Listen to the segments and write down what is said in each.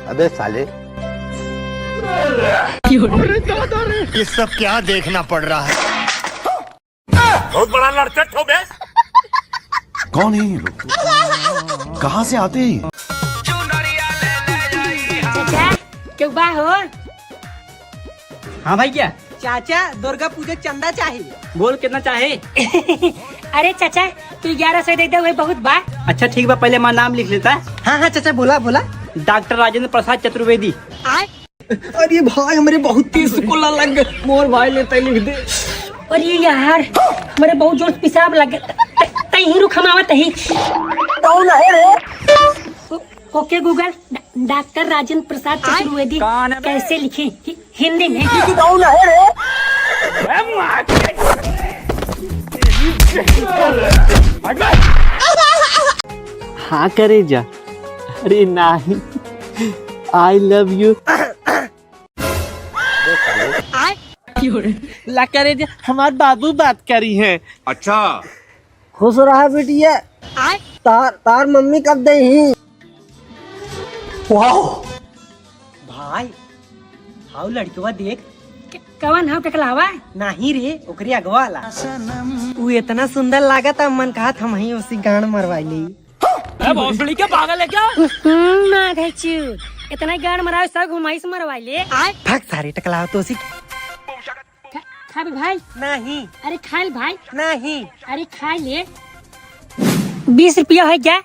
अबे साले, ये सब क्या देखना पड़ रहा है? बहुत बड़ा लड़चट हो बे। कौन है ये लोग? कहाँ से आते हैं? चाचा क्यों बा हो? हाँ भाई क्या? चाचा दुर्गा पूजा चंदा चाहिए। बोल कितना चाहे? अरे चाचा तू 1100 दे दे वही बहुत बा। अच्छा ठीक बा, पहले हमारा नाम लिख लेता है। हाँ हाँ चाचा बोला बोला। डॉक्टर राजेंद्र प्रसाद चतुर्वेदी। अरे भाई हमारे बहुत तेज को लग गए। मोर भाई लेते लिख दे। अरे यार हमारे बहुत जोर से पेशाब लगे। तही रुक हम आवत ही। कौन है रे? Okay Google, doctor Rajendra Prasad Chaturvedi कैसे लिखे हिंदी में? कौन है रे? हाँ करे जा। अरे नहीं, आई लव यू। ला करे जा, हमारे बाबू बात करी है। अच्छा, खुश रहा बेटिया। तार मम्मी कब दे ही? वाह भाई, हाउ लड़कवा देख। कवन हाउ टकलावा? नहीं रे, ओकरी अगवाला। वो इतना सुंदर लागत है, मन कहा हम ही उसी गान मरवाई ली। भोसड़ी क्या पागल है क्या? माधे चू इतना गाड़ मरावे सब घुमाई से मरवाई ले। भाग सारे टकलाव तो उसी। खा भी भाई। नहीं अरे खा ले भाई। नहीं। अरे खा ले। 20 रुपया है क्या?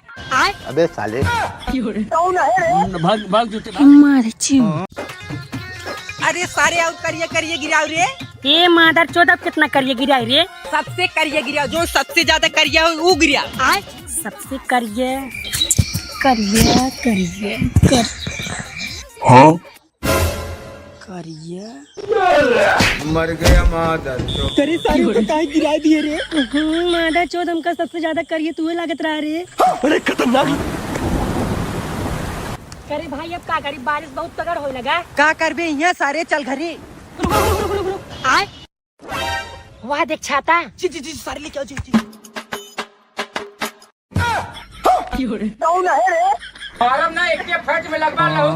अबे साले, भाग भाग जूते। माधे चू अरे सारे आउट करिए करिए गिराओ रे। ये मादर चौदह कितना करिए गिराई रे? सबसे करिए गिराओ, जो सबसे ज्यादा करिए वो गिरा। सबसे करिए करिए करिए कर हाँ? करिए। मर गया मादर। करे सारे को काहे गिरा दिए रे? मादर चौदह हमका सबसे ज्यादा करिए तू लागत रहा रे। अरे खतरनाक। करे भाई अब का करी, बारिश बहुत तगड़ होने लगा। का करबे यहाँ सारे चल घरे। वहाँ देख छाता। जी सारे लेके आओ जी। कौन है रे? फार्म ना एक फट में लगवा लो।